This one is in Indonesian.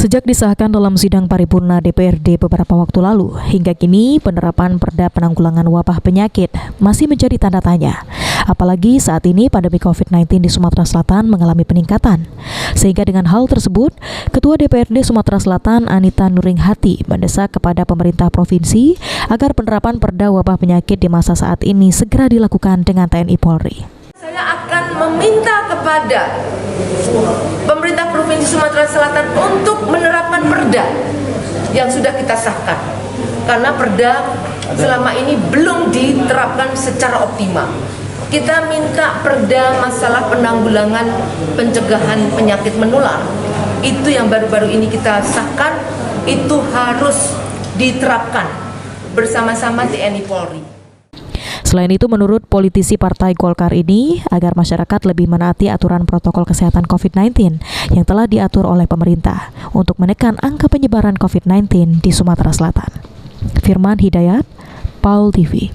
Sejak disahkan dalam sidang paripurna DPRD beberapa waktu lalu, hingga kini penerapan Perda Penanggulangan Wabah Penyakit masih menjadi tanda tanya. Apalagi saat ini pandemi COVID-19 di Sumatera Selatan mengalami peningkatan. Sehingga dengan hal tersebut, Ketua DPRD Sumatera Selatan Anita Nuringhati mendesak kepada pemerintah provinsi agar penerapan Perda Wabah Penyakit di masa saat ini segera dilakukan dengan TNI Polri. Saya akan meminta kepada pemerintah Provinsi Sumatera Selatan untuk menerapkan perda yang sudah kita sahkan. Karena perda selama ini belum diterapkan secara optimal. Kita minta perda masalah penanggulangan pencegahan penyakit menular. Itu yang baru-baru ini kita sahkan, itu harus diterapkan bersama-sama TNI Polri. Selain itu, menurut politisi Partai Golkar ini, agar masyarakat lebih menaati aturan protokol kesehatan COVID-19 yang telah diatur oleh pemerintah untuk menekan angka penyebaran COVID-19 di Sumatera Selatan. Firman Hidayat, PAUL TV.